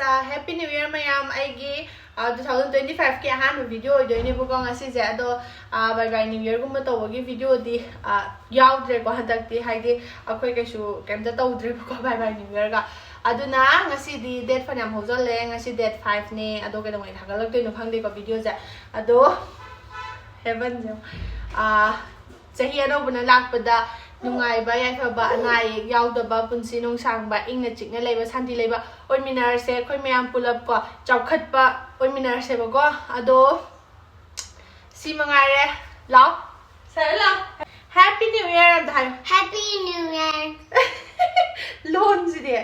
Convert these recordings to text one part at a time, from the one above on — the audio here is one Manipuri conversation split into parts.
Happy New Year mayam aigi 2025 ki ahan video doini bu gong asi je ado bye bye New Year gum to gi video di yaudre ko hadakti haidi akoi kaisu kemta tawdre ko bye bye New Year ga aduna ngasi di date fanam hojole ngasi date 5 ne ado ke dongai thagalak toino khangde ko video ja ado heaven jo chahi ano buna lakpada nungaiba yaifaba ayek yaodaba punsi nong sangba ingna chikna leiba shanti leiba oiminarase khoi mayam pulap ko chaukhatpa oiminarase ba ko ado si mangare law sare law Happy New Year and Happy New Year. Loan si de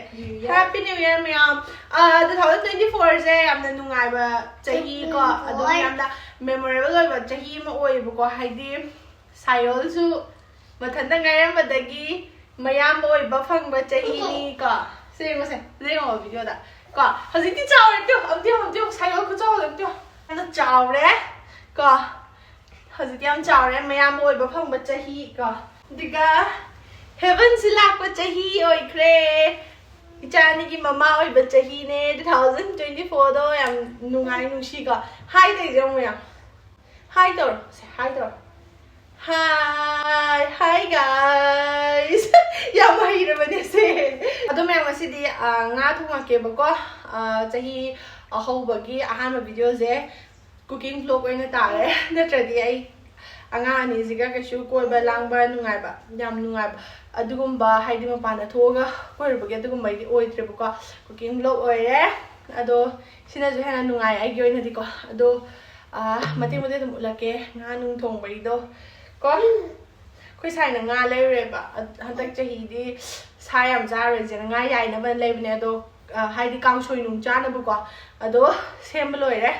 Happy New Year mayam 2024 se amna nungaiba chahi ko ado yamna memorable oiba chahi ma oiba ko haidi sayol su mathanda ngairambadagi mayam oiba phangba chahini ka se rengo video da ka haziti chawre tyo amti sayol ko chawle tyo ana chawre ka haziti am chawre mayam oiba phangba chahi ka diga heaven silakpa chahi oikre ichani ki mama oiba chahi ne 2024 do yam nungai nungsi ka hi dei jong ya hi tor Hi guys. Yang mahir bane se. Ado may ngasi di nga thunga ke bako chahi ahobagi ahama video je cooking vlog oina tare natradi ai anga ani ziga ka shu ko ba langba nungai ba yam nungai ba adugumba haidi mapana thoga korbagi adugumba di oitre bako cooking vlog oire ado sina ju hena nungai ai gi oina di ko ado mati mati dum ulake nga nung thong bai do ko khoi sai na nga leire ba hantak chahi di sayam jare je nga yai na ban leibne ado haidi kang soi nung cha na bu ko ado sem loire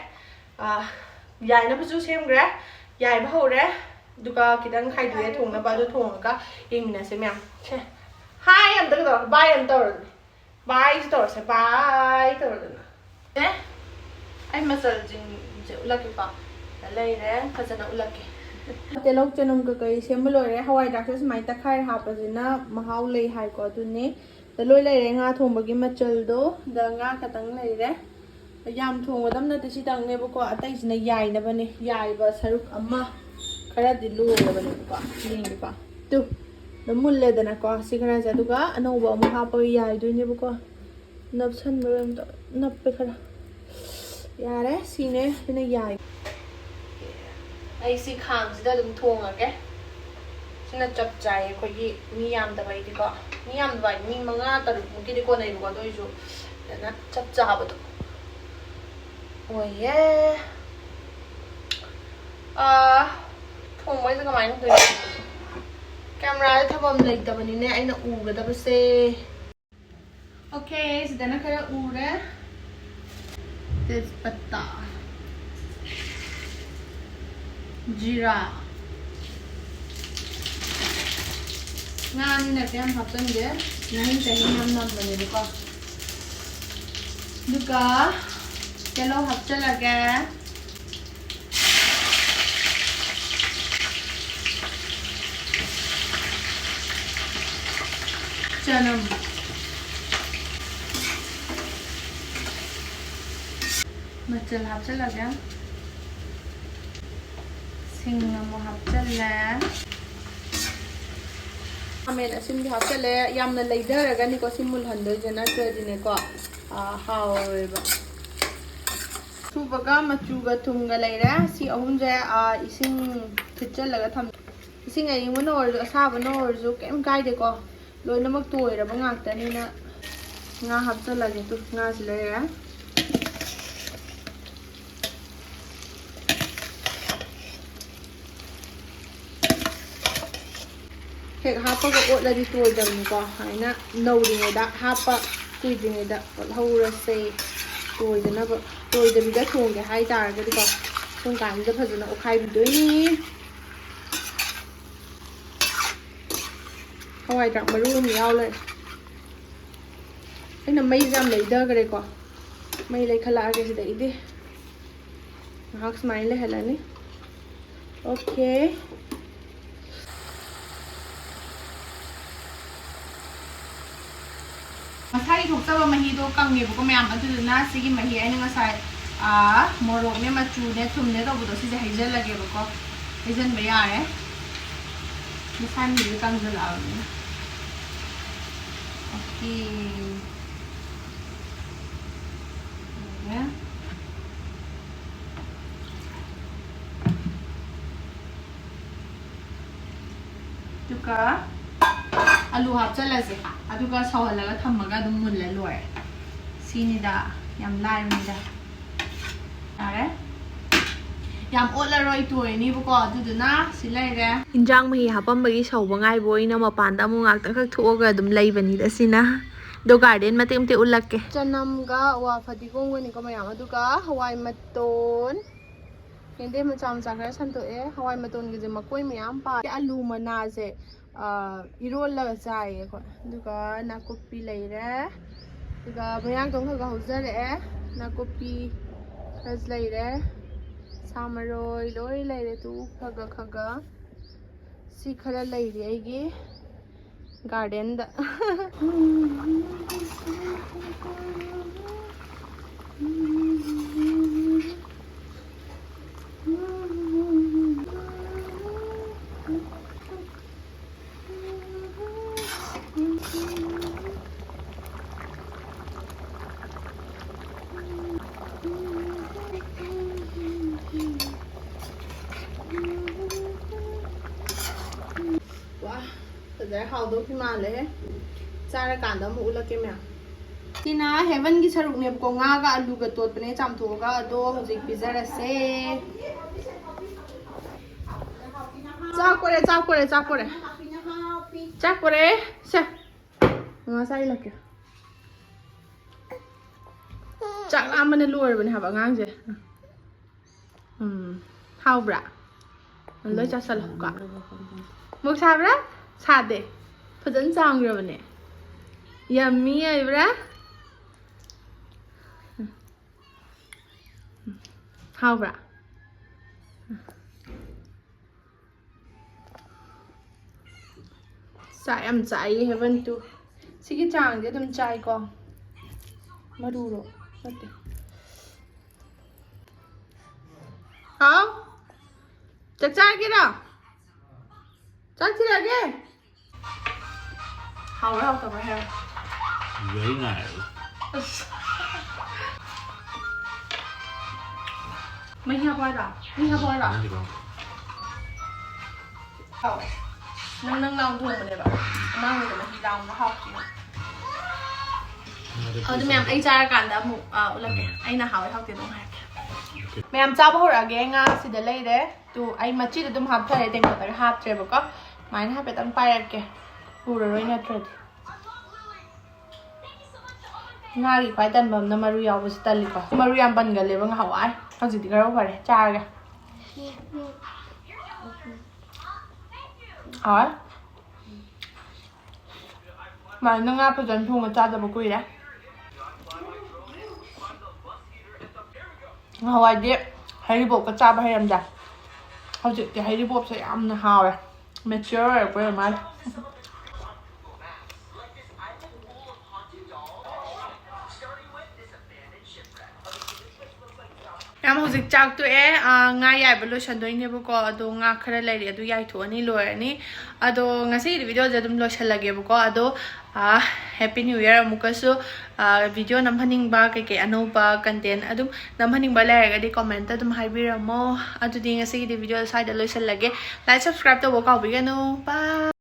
yai na bu ju sem gre yai ba hore duka kidang khai du thong na ba du thong ka ingna se myam che hi am da do bye am tor bye tor se bye tor na ai masal jing je ulaki pa leire khajana ulaki Telok chanam ka kai sembolore hawai dakse smai ta khai hapajina mahau lei hai ko dune da loi lei re nga thong bagi machal do da nga katang lei re yam thong wadam na ti sidang ne ko atai sina yai na bane yai ba saruk amma khara di lu la bane ko ling pa tu da mulle da na ko sigana ja duga anoba mu ha pa yai do ne ko nap san baram to nap pe khara yare sine sina yai ai si khang sida dum thong age sina chap chai ko gi mi yam da bai di ko mi yam da bai mi manga taru mu ki di ko nei ko doi ju na chap cha ba do oi ye thong mai sa mai do camera thabam lei da bani ne aina u ga da ba se okay sida na khara u re this patta Jira Ngani na kaya hapon de nahin tayo nam bani ko duka kelo hapcha laga chanam machal hapcha laga Sing mo hapchale amen asim di hapchale yamna leidaraga ni ko simul hando jana tadine ko hawreba subaga machuga thumga leira si ahum je ising thitchalaga tham ising ai ngono or asaba no or ju kem gaide ko loinamak toira ba ngakta ni na nga hapchalage tu nga silera Hek hapa ko la di toy dam ko haina no ring da hapa kui ding da hawra se toy da na ba toy da bi da thong ge hai tar ga di ko song kan da phajana o khai bi doi ni hawai tak maru mi yaw le aina mai jam le da gare ko mai le khala ge se da ide hak smile le hala ni okay Masai thuộc ꯊꯣꯛꯇꯕ ꯃꯍꯤꯗꯣ ꯀꯪꯉꯦꯕꯀꯣ ꯃꯌꯥꯝ ꯑꯗꯨꯗꯨꯅ ꯁꯤꯒꯤ ꯃꯍꯤ ꯑꯩꯅ ꯉꯁꯥꯏ ꯃꯣꯔꯣꯛꯅꯦ ꯃꯆꯨꯅꯦ ꯊꯨꯝꯅꯦ ꯇꯧꯕꯗꯣ ꯁꯤꯁꯦ ꯍꯩꯖꯜꯂꯒꯦꯕꯀꯣ ꯍꯩꯖꯟꯕ ꯌꯥꯔꯦ ꯃꯁꯥ ꯃꯍꯤꯗꯣ ꯀꯪꯖꯜꯂꯛꯑꯕꯅꯤꯅ 오케이 ꯑꯗꯨꯒ ꯑꯂꯨ ꯍꯥꯞꯆꯜꯂꯁꯦ ꯑꯗꯨꯒ ꯁꯧꯍꯜꯂꯒ ꯊꯝꯃꯒ ꯑꯗꯨꯝ ꯃꯨꯜꯂ ꯂꯣꯏꯔꯦ ꯁꯤꯅꯤꯗ ꯌꯥꯝ ꯂꯥꯏꯕꯅꯤꯗ ꯌꯥꯔꯦ ꯌꯥꯝ ꯑꯣꯠꯂꯔꯣꯏ ꯇꯣꯏꯅꯤꯕꯀꯣ ꯑꯗꯨꯗꯨꯅ ꯁꯤ ꯂꯩꯔꯦ ꯏꯟꯖꯥꯡ ꯃꯍꯤ ꯍꯥꯞꯄꯝꯕꯒꯤ ꯁꯧꯕ ꯉꯥꯏꯕ ꯑꯣꯏꯅ ꯃꯄꯥꯟꯗ ꯑꯃꯨꯛ ꯉꯥꯛꯇꯪꯈꯛ ꯊꯣꯛꯑꯒ ꯑꯗꯨꯝ ꯂꯩꯕꯅꯤꯗ ꯁꯤꯅ ꯗꯣ ꯒꯥꯔꯗꯦꯟ ꯃꯇꯦꯛ ꯃꯇꯦꯛ ꯎꯠꯂꯛꯀꯦ ꯆꯅꯝꯒ ꯑꯋꯥ ꯐꯗꯤꯒꯣꯝꯒꯅꯤꯀꯣ ꯃꯌꯥꯝ ꯑꯗꯨꯒ ꯍꯋꯥꯏ ꯃꯇꯣꯟ ꯌꯦꯟꯗꯦꯝ ꯃꯆꯥ ꯃꯆꯥ ꯈꯔ ꯁꯟꯇꯣꯛꯑꯦ ꯍꯋꯥꯏ ꯃꯇꯣꯟꯒꯤꯁꯦ ꯃꯀꯣꯏ ꯃꯌꯥꯝ ꯄꯥꯜꯂꯦ ꯑꯂꯨ ꯃꯅꯥꯁꯦ ꯏꯔꯣꯜꯂꯒ ꯆꯥꯏꯌꯦ ꯑꯩꯈꯣꯏ ꯑꯗꯨꯒ ꯅꯥꯀꯨꯞꯄꯤ ꯂꯩꯔꯦ ꯑꯗꯨꯒ ꯃꯌꯥꯡꯇꯣꯟ ꯈꯔ ꯍꯧꯖꯔꯛꯑꯦ ꯅꯥꯀꯨꯞꯄꯤ ꯈꯔ ꯂꯩꯔꯦ ꯁꯥ ꯃꯔꯣꯏ ꯂꯣꯏ ꯂꯩꯔꯦ ꯇꯨ ꯈꯒ ꯁꯤ ꯈꯔ ꯂꯩꯔꯤ ꯑꯩꯒꯤ ꯒꯥꯔꯗꯦꯟꯗ ꯐꯖꯔꯦ ꯍꯥꯎꯗꯧꯗꯤ ꯃꯥꯜꯂꯦ ꯆꯥꯔꯀꯥꯟꯗ ꯑꯃꯨꯛ ꯎꯠꯂꯛꯀꯦ ꯃꯌꯥꯝ ꯁꯤꯅ ꯍꯦꯚꯟꯒꯤ ꯁꯔꯨꯛꯅꯦꯕꯀꯣ ꯉꯥꯒ ꯑꯂꯨꯒ ꯇꯣꯠꯄꯅꯦ ꯆꯥꯝꯊꯣꯛꯑꯒ ꯑꯗꯣ ꯍꯧꯖꯤꯛ ꯄꯤꯖꯔꯁꯦ ꯆꯥꯛꯄꯣꯔꯦ ꯁꯦ ꯉꯥ ꯆꯥꯏꯂꯛꯀꯦ ꯆꯥꯛ ꯂꯥꯝꯕꯅ ꯂꯣꯏꯔꯕꯅꯦ ꯍꯥꯏꯕ ꯑꯉꯥꯡꯁꯦ ꯍꯥꯎꯕ꯭ꯔꯥ ꯂꯣꯏ ꯆꯥꯁꯜꯂꯛꯀꯣ ꯃꯨꯛ ꯁꯥꯕ꯭ꯔꯥ ꯁꯥꯗꯦ ꯐꯖꯅ ꯆꯥꯝꯈ꯭ꯔꯕꯅꯦ ꯌꯝꯃꯤ ꯑꯣꯏꯕ꯭ꯔꯥ ꯍꯥꯎꯕ꯭ꯔꯥ ꯆꯥꯛ ꯌꯥꯝ ꯆꯥꯏꯌꯦ ꯍꯦꯚꯟ ꯇꯨ ꯁꯤꯒꯤ ꯆꯥꯡꯁꯦ ꯑꯗꯨꯝ ꯆꯥꯏꯀꯣ ꯃꯔꯨꯔꯣ ꯅꯠꯇꯦ ꯍꯥꯎ ꯆꯥꯛ ꯆꯥꯔꯒꯦꯔꯣ ꯆꯥꯛ ꯊꯤꯔꯛꯑꯒꯦ ꯍꯥꯎꯕ꯭ꯔꯥ ꯍꯥꯎꯇꯕ꯭ꯔꯥ ꯍꯥꯏꯔꯣ Very nice. ꯃꯍꯤ ꯍꯥꯞꯄꯣꯏꯔꯣ ꯃꯍꯤ ꯍꯥꯞꯄꯣꯏꯔꯣ ꯍꯥꯎꯋꯦ ꯅꯪ ꯂꯥꯎ ꯊꯣꯡꯕꯅꯦꯕ ꯑꯉꯥꯡꯒꯤꯗ ꯃꯍꯤ ꯂꯥꯎꯅ ꯍꯥꯎꯇꯦ ꯑꯗꯨ ꯃꯌꯥꯝ ꯑꯩ ꯆꯥꯔꯀꯥꯟꯗ ꯑꯃꯨꯛ ꯎꯠꯂꯛꯀꯦ ꯑꯩꯅ ꯍꯥꯎꯋꯦ ꯍꯥꯎꯇꯦ ꯑꯗꯨꯝ ꯍꯥꯏꯔꯛꯀꯦ ꯃꯌꯥꯝ ꯆꯥꯕ ꯍꯧꯔꯛꯑꯒꯦ ꯉꯥ ꯁꯤꯗ ꯂꯩꯔꯦ ꯇꯨ ꯑꯩ ꯃꯆꯤꯗ ꯑꯗꯨꯝ ꯍꯥꯞꯊꯔꯦ ꯇꯦꯡꯀꯣꯠꯇꯒ ꯍꯥꯞꯇ꯭ꯔꯦꯕꯀꯣ ꯁꯨꯃꯥꯏꯅ ꯍꯥꯏꯐꯦꯠꯇꯪ ꯄꯥꯏꯔꯛꯀꯦ ꯎꯔꯔꯣꯏ ꯅꯠꯇ꯭ꯔꯗꯤ ꯉꯥꯒꯤ ꯈ꯭ꯋꯥꯏ ꯇꯟꯕ ꯑꯃꯅ ꯃꯔꯨ ꯌꯥꯎꯕꯁꯤ ꯇꯜꯂꯤꯀꯣ ꯃꯔꯨ ꯌꯥꯝ ꯄꯟꯒꯜꯂꯦꯕ ꯉꯍꯥꯟꯋꯥꯏ ꯍꯧꯖꯤꯛꯇꯤ ꯈꯔ ꯐꯔꯦ ꯆꯥꯔꯒꯦ ꯍꯣꯏ ꯁꯨꯃꯥꯏꯅ ꯉꯥ ꯐꯖꯅ ꯊꯣꯡꯉ ꯆꯥꯗꯕ ꯀꯨꯏꯔꯦ ꯉꯍꯥꯟꯋꯥꯏꯗꯤ ꯍꯩꯔꯤꯕꯣꯞꯀ ꯆꯥꯕ ꯍꯩꯔꯝꯗꯦ ꯍꯧꯖꯤꯛꯇꯤ ꯍꯩꯔꯤꯕꯣꯞꯁꯦ ꯌꯥꯝꯅ ꯍꯥꯎꯔꯦ ꯃꯦꯆꯤꯌꯣꯔ ꯑꯣꯏꯔꯛꯄ ꯑꯣꯏꯔ ꯃꯥꯜꯂꯦ ꯌꯥꯝ ꯍꯧꯖꯤꯛ ꯆꯥꯛ ꯇꯣꯛꯑꯦ ꯉꯥ ꯌꯥꯏꯕ ꯂꯣꯏꯁꯟꯗꯣꯏꯅꯦꯕꯀꯣ ꯑꯗꯣ ꯉꯥ ꯈꯔ ꯂꯩꯔꯤ ꯑꯗꯨ ꯌꯥꯏꯊꯣꯛꯑꯅꯤ ꯂꯣꯏꯔꯅꯤ ꯑꯗꯣ ꯉꯁꯤꯒꯤꯗꯤ ꯚꯤꯗꯤꯑꯣꯁꯦ ꯑꯗꯨꯝ ꯂꯣꯏꯁꯜꯂꯒꯦꯕꯀꯣ ꯑꯗꯣ ꯍꯦꯄꯤ ꯅ꯭ꯌꯨ ꯏꯌꯔ ꯑꯃꯨꯛꯀꯁꯨ ꯚꯤꯗꯤꯑꯣ ꯅꯝꯍꯟꯅꯤꯡꯕ ꯀꯩꯀꯩ ꯑꯅꯧꯕ ꯀꯟꯇꯦꯟ ꯑꯗꯨꯝ ꯅꯝꯍꯟꯅꯤꯡꯕ ꯂꯩꯔꯒꯗꯤ ꯀꯣꯃꯦꯟꯇ ꯑꯗꯨꯝ ꯍꯥꯏꯕꯤꯔꯝꯃꯣ ꯑꯗꯨꯗꯤ ꯉꯁꯤꯒꯤꯗꯤ ꯚꯤꯗꯤꯑꯣ ꯁ꯭ꯋꯥꯏꯗ ꯂꯣꯏꯁꯜꯂꯒꯦ ꯂꯥꯏꯛ ꯁꯕꯁꯀ꯭ꯔꯥꯏꯕ ꯇꯧꯕ ꯀꯥꯎꯕꯤꯒꯅꯨ ꯕꯥꯏ